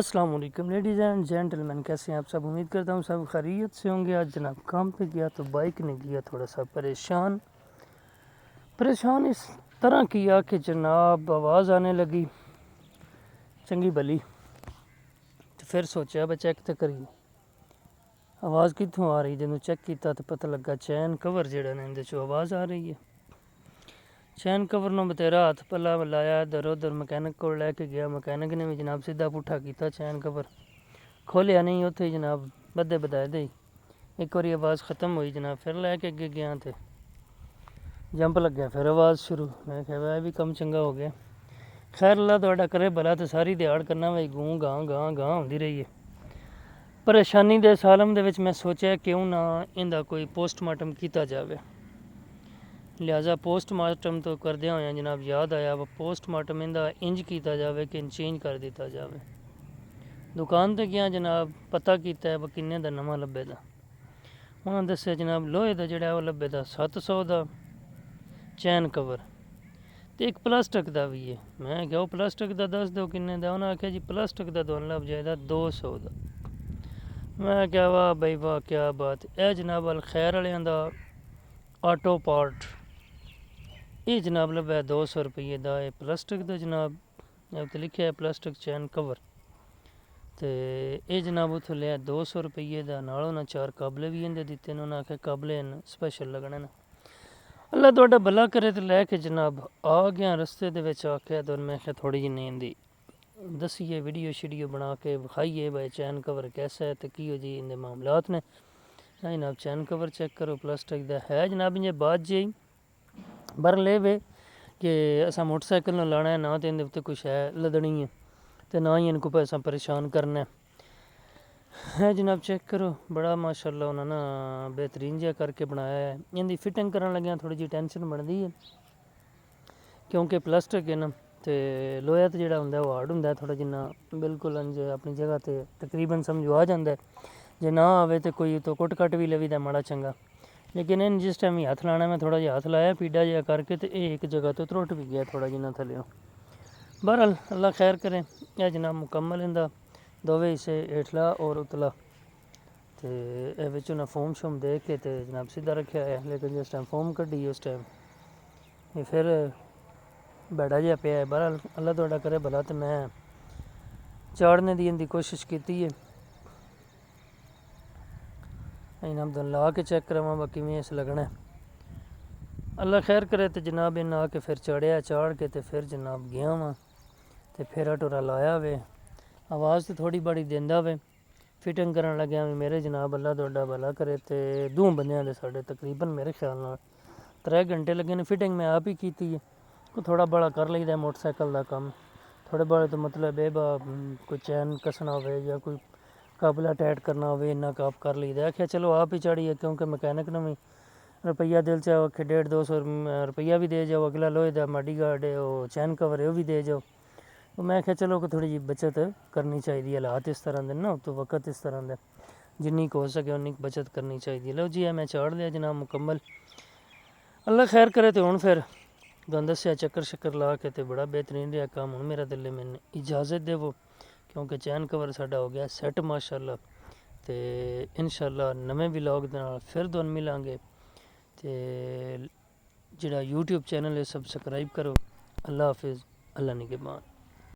अस्सलाम वालेकुम ladies and gentleman, कैसे हैं आप सब। उम्मीद करता हूँ सब खैरियत से होंगे। आज जनाब काम पे गया तो बाइक ने किया थोड़ा सा परेशान इस तरह किया कि जनाब आवाज़ आने लगी चंगी भली। तो फिर सोचा बा चेक तो करिए आवाज़ कितों आ रही। जो चेक किया तो पता लगा चैन कवर जड़ा ने इहदे चों आवाज़ आ रही है। चैन कवर नो बतेरा हथ पला लाया, इधर उधर मकैनिक को लैके गया। मकैनिक ने भी जनाब सीधा पुठा किया, चैन कवर खोलिया नहीं। उत्थे ही जनाब बदे बदाए दे एक बार आवाज़ ख़त्म हुई जनाब, फिर लैके अगे गया तो जंप लग गया, फिर आवाज़ शुरू। मैं कहा वह भी कम चंगा हो गया। खैर अल्लाह तुहाडा करे भला। तो सारी दिहाड़ करना भाई गूं गां गां गां होंदी रही है। परेशानी दे इस आलम दे विच मैं सोचा क्यों ना इंदा कोई पोस्टमार्टम किया जाए। लिहाजा पोस्टमार्टम तो करदे होया जनाब याद आया वा पोस्टमार्टम इंदा इंज किया जाए कि चेंज कर दिता जाए। दुकान ते गया जनाब, पता किया वा किन्ने दा नवां लब्भे दा। उन्होंने दस्सिया जनाब लोहे का जोड़ा वो लब्भे दा 700 का चैन कवर, तो एक प्लास्टिक का भी है। मैं क्या प्लास्टिक का दस दो किन्ने दा। उन्हें आख्या जी प्लास्टिक का तो लभ जाएगा 200 का। मैं क्या वाह बई वाह क्या बात। यह जनाब अल खैर वाले का ऑटो पार्ट, ये जनाब लब्भा 200 रुपये का। यह प्लास्टिक का जनाब तो लिखा है प्लास्टिक चैन कवर। तो ये जनाब उतो लिया 200 रुपये का। नाल उन्हें 4 काबले भी इन्हें दिते ने। उन्हें आख्या काबले स्पैशल लगने ने। अल्लाह तुहाडा भला करे। तो लैके जनाब आ गया रस्ते दे विच आख्या तो मैं आख्या थोड़ी जी नींद दी दसीए वीडियो शीडियो बना के विखाइए भाई चैन कवर कैसा है तो की हो जी इनके मामलात ने। जनाब चैन कवर चेक करो प्लास्टिक का है जनाब। इंजे बात जी बर ले वे कि असा मोटरसाइकिल न लाना है ना तो इनके उत्ते कुछ है लदनी है तो ना ही इनको पैसा परेशान करना है जनाब। चेक करो बड़ा माशाल्लाह उन्होंने ना बेहतरीन जहा करके बनाया है। इनकी फिटिंग करन लग्या थोड़ी जी टेंशन बनती है क्योंकि प्लास्टिक है ना तो लोहा तो जोड़ा होंगे वो हार्ड होंगे थोड़ा जिन्ना बिल्कुल अंज अपनी जगह तो तकरीबन समझो आ जाता है। जे ना आवे तो कोई तो कुट कट भी लवीदा माड़ा चंगा। लेकिन इन जिस टाइम हथ लाना मैं थोड़ा जिहा हथ लाया पीडा जहा करके तो ये एक जगह तो त्रुट भी गया थोड़ा जिन्ना थल्ले। बहरहाल अल्लाह खैर करें। यह जनाब मुकम्मल इंदा दोवे हिस्से हेठला और उतला तो ये उन्हें फोम शोम दे के तो जनाब सीधा रखा है। लेकिन जिस टाइम फोम कड्डी उस टाइम ये फिर बैड़ा जहा पे है। बहरहाल अल्लाह तुहाडा करे भला। तो मैं चाड़ने की इनकी कोशिश की है। जनाब ला के चेक करावा बाकी में इस लगना है। अल्लाह खैर करे। तो जनाब इन आके फिर चढ़िया, चाड़ के तो फिर जनाब गया वहाँ तो फेरा टुरा लाया वे। आवाज़ तो थोड़ी बड़ी देंदा वे। फिटिंग करन लग्या भी मेरे जनाब अल्लाह तुहाडा भला करे। तो दो बंदियां दे साढ़े तकरीबन मेरे ख्याल नाल 3 घंटे लगे ने। फिटिंग मैं आप ही की है। कोई थोड़ा बड़ा कर लईदा मोटरसाइकिल का काम। थोड़े बड़े तो मतलब है बा कोई चैन कसना हो या कोई काबला टाइट करना हो इन्ना का आप कर लीदा। आख्या चलो आप ही चढ़िए क्योंकि मकैनिक ने भी रुपया दिल चाहो कि 150-200 रुपया भी दे जाओ। अगला लोहे का माडी गार्ड है वो चैन कवर है वो भी दे जाओ। तो मैं आख्या चलो थोड़ी जी बचत करनी चाहिए। हालात इस तरह के ना तो वक्त इस तरह का जिन्नी हो सके उन्नी बचत करनी चाहिए। लो जी है मैं चाड़ लिया जनाब मुकम्मल। अल्लाह खैर करे। तो हूँ फिर तुहानूं दस्सिया चक्कर शक्कर ला के तो बड़ा बेहतरीन रहा काम। हूँ मेरा दिल मैंने इजाज़त देवो क्योंकि चैन कवर साडा हो गया सैट माशाअल्लाह। तो इंशाअल्लाह नवे व्लॉग दे नाल फिर तुहानूं मिलांगे। तो जिहड़ा यूट्यूब चैनल है सबसक्राइब करो। अल्लाह हाफिज़, अल्लाह निगहबान।